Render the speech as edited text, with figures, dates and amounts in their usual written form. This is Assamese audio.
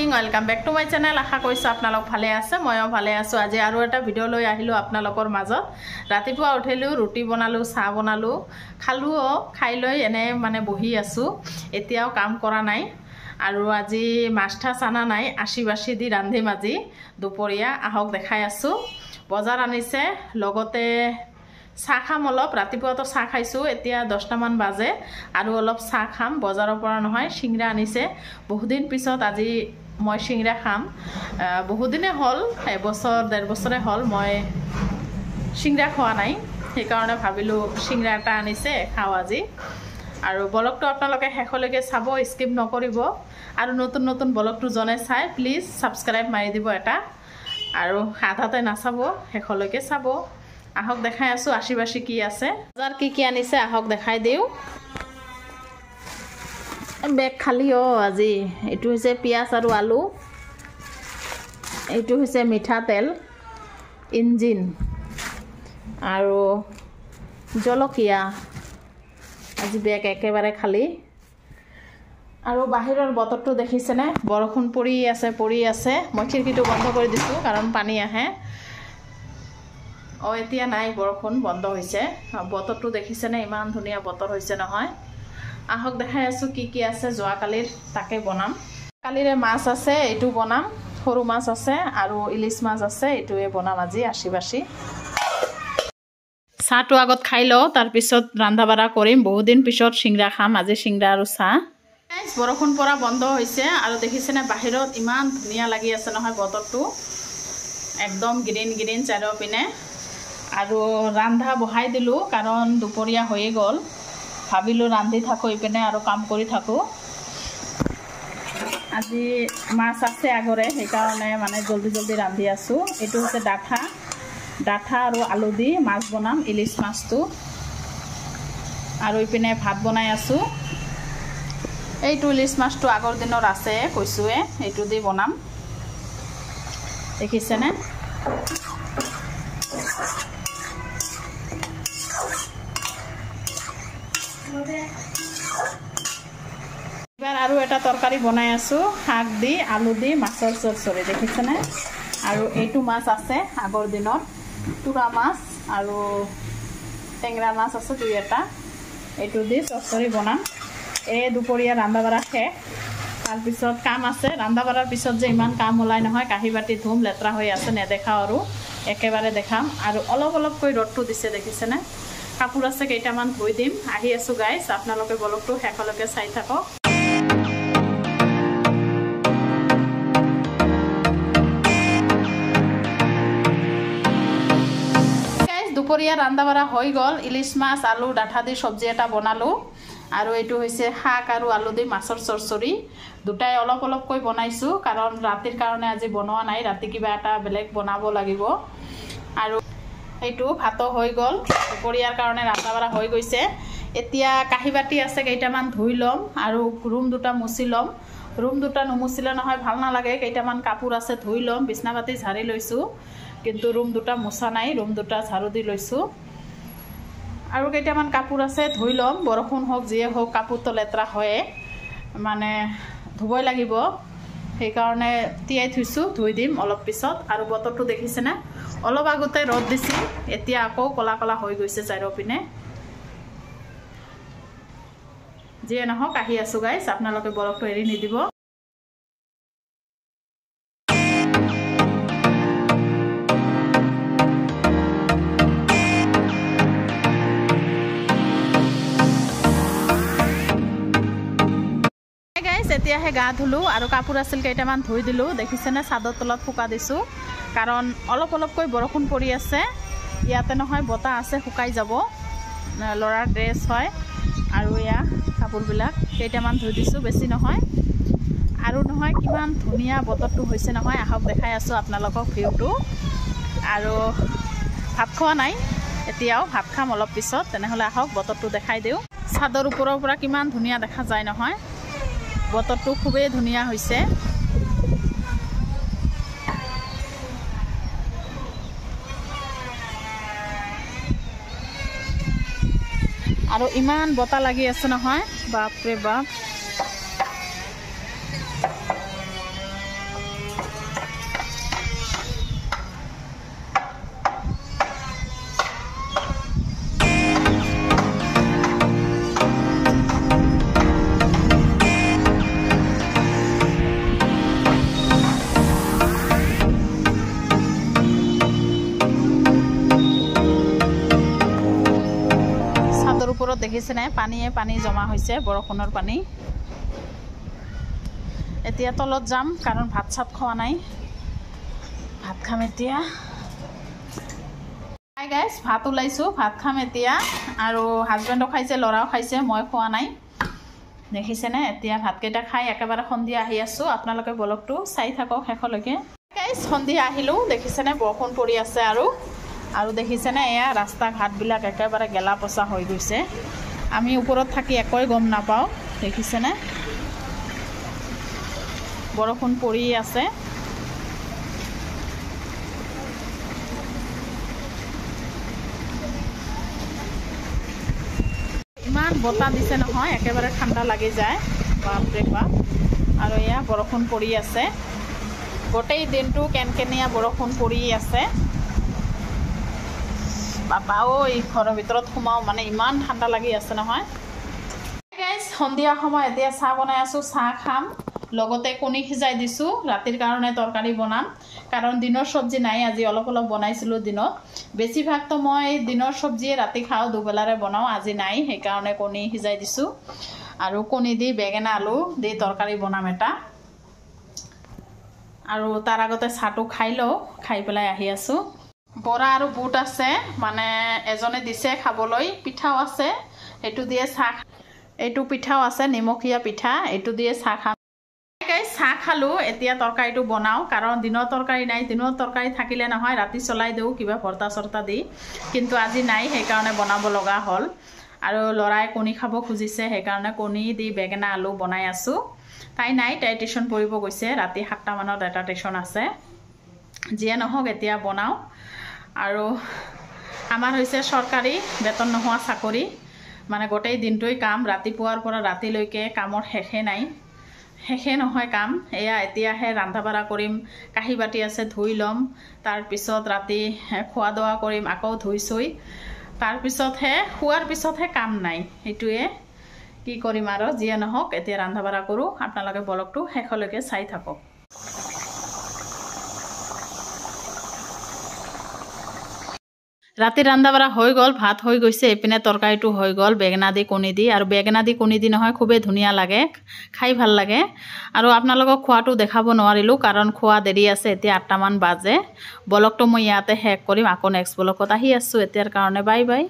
Welcome back to my channel. आशा करिছো আপোনালোক ভালে আছে, ময়ও ভালে আছো। আজি আৰু এটা ভিডিও লৈ আহিলো আপোনালোকৰ মাজত। ৰাতিপুৱা উঠিলো, ৰুটি বনালো, চাহ বনালো, খালো, খাই লৈ এনে মানে বহি আছো। এতিয়াও কাম কৰা নাই আৰু আজি মাছটা চানা নাই, আশি দি ৰান্ধি মাজি দুপৰীয়া আহক দেখাই আছো। বজাৰ আনিছে, লগতে চাহ খাম অলপ। ৰাতিপুৱাটো চাহ খাইছো, এতিয়া 10টা মান বাজে আৰু অলপ চাহ খাম। বজাৰৰ পৰা নহয়, সিংৰা আনিছে। বহুদিন পিছত আজি মই সিংৰা খাম। বহুদিনে হ'ল, এবছৰ 1.5 বছৰে হ'ল মই সিংৰা খোৱা নাই। সেইকাৰণে ভাবিলো সিংৰা এটা আনিছে, খাওঁ আজি। আৰু ব্লগটো আপোনালোকে শেষলৈকে চাব, স্কিপ নকৰিব। আৰু নতুন নতুন ব্লগটো জনে চাই প্লিজ সাবস্ক্ৰাইব মাৰি দিব এটা। আৰু আধাতে নাচাব, শেষলৈকে চাব। আহক দেখাই আছো আশি কি আছে, বজাৰ কি আনিছে আহক দেখাই দিও। বেগ খালি আজি এইটো হৈছে পিয়াজ আৰু আলু, এইটো হৈছে মিঠাতেল, ইঞ্জিন আৰু জলকীয়া। আজি বেগ একেবাৰে খালি। আৰু বাহিৰৰ বতৰটো দেখিছেনে, বৰষুণ পৰি আছে। মই খিৰিকীটো বন্ধ কৰি দিছো কাৰণ পানী আহে। এতিয়া নাই, বৰষুণ বন্ধ হৈছে। বতৰটো দেখিছেনে, ইমান ধুনীয়া বতৰ হৈছে নহয়। আহক দেখাই আছো কি আছে। যোৱাকালিৰ তাকে বনাম। কালিৰে মাছ আছে, এইটো বনাম। সৰু মাছ আছে আৰু ইলিছ মাছ আছে, এইটোৱে বনাম আজি আশি। চাহটো আগত খাই লওঁ, তাৰপিছত ৰান্ধা বাঢ়া কৰিম। বহুদিন পিছত সিংৰা খাম আজি, সিংৰা আৰু চাহ। বৰষুণ পৰা বন্ধ হৈছে আৰু দেখিছেনে বাহিৰত ইমান ধুনীয়া লাগি আছে নহয় বতৰটো, একদম গ্ৰীণ চাৰিওপিনে। আৰু ৰান্ধা বহাই দিলো কাৰণ দুপৰীয়া হৈয়ে গ'ল। ভাবিলো ৰান্ধি থাকো ইপিনে আৰু কাম কৰি থাকো। আজি মাছ আছে আগৰে, সেইকাৰণে মানে জলদি ৰান্ধি আছো। এইটো হৈছে ডাঠা আৰু আলু দি মাছ বনাম, ইলিছ মাছটো। আৰু ইপিনে ভাত বনাই আছো। এইটো ইলিছ মাছটো আগৰ দিনৰ আছে, কৈছোৱে, এইটো দি বনাম। দেখিছেনে? এবাৰ আৰু এটা তৰকাৰী বনাই আছো, শাক দি আলু দি মাছৰ চৰচৰি। দেখিছেনে? আৰু এইটো মাছ আছে আগৰ দিনৰ, তুৰা মাছ আৰু টেঙৰা মাছ আছে 2-এটা। এইটো দি চৰচৰি বনাম। দুপৰীয়া ৰান্ধা বাঢ়া শেষ। তাৰপিছত কাম আছে। ৰান্ধা বাঢ়াৰ পিছত যে ইমান কাম ওলাই নহয়, কাঁহী বাতি ধুম, লেতেৰা হৈ আছে, নেদেখাওঁ আৰু একেবাৰে দেখাম। আৰু অলপকৈ ৰ'দটো দিছে, দেখিছেনে? কাপোৰ আছে কেইটামান ধুই দিম। আহি আছো গাইজ, আপোনালোকে ব্লগটো শেষলৈকে চাই থাকক। দুপৰীয়া ৰান্ধা বাঢ়া হৈ গ'ল। ইলিছ মাছ আলু ডাঠা দি চব্জি এটা বনালো। আৰু এইটো হৈছে শাক আৰু আলু দি মাছৰ চৰচৰি। দুটাই অলপকৈ বনাইছো কাৰণ ৰাতিৰ কাৰণে আজি বনোৱা নাই। ৰাতি কিবা এটা বেলেগ বনাব লাগিব। আৰু এইটো ভাতো হৈ গ'ল, দুপৰীয়াৰ কাৰণে ৰান্ধা বাঢ়া হৈ গৈছে। এতিয়া কাঁহী বাতি আছে কেইটামান ধুই ল'ম আৰু ৰুম দুটা মুচি ল'ম। ৰুম দুটা নুমুচিলে নহয় ভাল নালাগে। কেইটামান কাপোৰ আছে ধুই ল'ম। বিছনা পাতি ঝাৰি লৈছোঁ, কিন্তু ৰুম দুটা মোচা নাই, ৰুম দুটা ঝাৰু দি লৈছোঁ। আৰু কেইটামান কাপোৰ আছে ধুই ল'ম। বৰষুণ হওক যিয়ে হওক, কাপোৰটো লেতেৰা হয়ে, মানে ধুবই লাগিব। সেইকাৰণে তিয়াই থৈছোঁ, ধুই দিম অলপ পিছত। আৰু বতৰটো দেখিছেনে, অলপ আগতে ৰ'দ দিছিল, এতিয়া আকৌ কলা হৈ গৈছে চাৰিওপিনে। যিয়ে নহওক আহি আছো গাইজ, আপোনালোকে ব্লগটো এৰি নিদিব। এতিয়াহে গা ধুলো আৰু কাপোৰ আছিল কেইটামান ধুই দিলো। দেখিছেনে, চাদৰ তলত শুকা দিছো কাৰণ অলপকৈ বৰষুণ পৰি আছে। ইয়াতে নহয় বতাহ আছে, শুকাই যাব। ল'ৰাৰ ড্ৰেছ হয় আৰু এয়া কাপোৰবিলাক কেইটামান ধুই দিছো, বেছি নহয়। আৰু নহয় কিমান ধুনীয়া বতৰটো হৈছে নহয়। আহক দেখাই আছো আপোনালোকক ভিউটো। আৰু ভাত খোৱা নাই, এতিয়াও ভাত খাম অলপ পিছত। তেনেহ'লে আহক বতৰটো দেখাই দিওঁ। চাদৰ ওপৰৰ পৰা কিমান ধুনীয়া দেখা যায় নহয়। বতৰটো খুবেই ধুনীয়া হৈছে। আৰু ইমান বতাহ লাগি আছে নহয়, বাপৰে বাপ। ওপৰত দেখিছেনে পানীয়ে পানী জমা হৈছে বৰষুণৰ পানী এতিয়া তলত যাম কাৰণ ভাত চাত খোৱা নাই ভাত খাম এতিয়া হাই গাইজ ভাত ওলাইছোঁ ভাত খাম এতিয়া আৰু হাজবেণ্ডো খাইছে ল'ৰাও খাইছে মই খোৱা নাই দেখিছেনে এতিয়া ভাতকেইটা খাই একেবাৰে সন্ধিয়া আহি আছোঁ আপোনালোকে ব্লগটো চাই থাকক শেষলৈকে গাইজ সন্ধিয়া আহিলোঁ দেখিছেনে বৰষুণ পৰি আছে আৰু দেখিছেনে এয়া ৰাস্তা ঘাটবিলাক একেবাৰে গেলা পচা হৈ গৈছে আমি ওপৰত থাকি একোৱে গম নাপাওঁ দেখিছেনে বৰষুণ পৰি আছে ইমান বতাহ দিছে নহয় একেবাৰে ঠাণ্ডা লাগি যায় বাপৰে বাপ আৰু এয়া বৰষুণ পৰি আছে গোটেই দিনটো কেনকেনীয়া বৰষুণ পৰি আছে বাবা ঐ ঘৰৰ ভিতৰত সোমাও মানে ইমান ঠাণ্ডা লাগি আছে নহয় গাইজ সন্ধিয়া সময় এতিয়া চাহ বনাই আছোঁ চাহ খাম লগতে কণী সিজাই দিছোঁ ৰাতিৰ কাৰণে তৰকাৰী বনাম কাৰণ দিনৰ চব্জি নাই আজি অলপ অলপ বনাইছিলোঁ দিনত বেছিভাগতো মই দিনৰ চব্জিয়ে ৰাতি খাওঁ দুবেলাৰে বনাওঁ আজি নাই সেইকাৰণে কণী সিজাই দিছোঁ আৰু কণী দি বেঙেনা আলু দি তৰকাৰী বনাম এটা আৰু তাৰ আগতে চাহটো খাই লওঁ খাই পেলাই আহি আছোঁ বৰা আৰু বুট আছে মানে এজনে দিছে খাবলৈ পিঠাও আছে এইটো দিয়ে চাহ এইটো পিঠাও আছে নিমখীয়া পিঠা এইটো দিয়ে চাহ খাম চাহ খালোঁ এতিয়া তৰকাৰীটো বনাওঁ কাৰণ দিনৰ তৰকাৰী নাই দিনৰ তৰকাৰী থাকিলে নহয় ৰাতি চলাই দিওঁ কিবা ভৰ্তা চৰ্তা দি কিন্তু আজি নাই সেইকাৰণে বনাব লগা হ'ল আৰু ল'ৰাই কণী খাব খুজিছে সেইকাৰণে কণী দি বেঙেনা আলু বনাই আছোঁ তাই নাই তাই টিউশ্যন পঢ়িব গৈছে ৰাতি 7টা মানত এটা টিউশ্যন আছে যিয়ে নহওক এতিয়া বনাওঁ আৰু আমাৰ হৈছে চৰকাৰী বেতন নোহোৱা চাকৰি মানে গোটেই দিনটোই কাম ৰাতিপুৱাৰ পৰা ৰাতিলৈকে কামৰ শেষে নহয় কাম এয়া এতিয়াহে ৰন্ধা বঢ়া কৰিম কাঁহী বাতি আছে ধুই ল'ম তাৰপিছত ৰাতি খোৱা দোৱা কৰিম আকৌ ধুই চুই তাৰপিছতহে খোৱাৰ পিছতহে কাম নাই সেইটোৱে কি কৰিম আৰু যিয়ে নহওক এতিয়া ৰন্ধা বঢ়া কৰোঁ আপোনালোকে ব্লগটো শেষলৈকে চাই থাকক ৰাতি ৰান্ধা বঢ়া হৈ গ'ল ভাত হৈ গৈছে এপিনে তৰকাৰীটো হৈ গ'ল বেঙেনা দি কণী দি আৰু বেঙেনা দি কণী দি নহয় খুবেই ধুনীয়া লাগে খাই ভাল লাগে আৰু আপোনালোকক খোৱাটো দেখাব নোৱাৰিলোঁ কাৰণ খোৱা দেৰি আছে এতিয়া 8টামান বাজে ব্লগটো মই ইয়াতে শেষ কৰিম আকৌ নেক্সট ব্লগত আহি আছোঁ এতিয়াৰ কাৰণে বাই বাই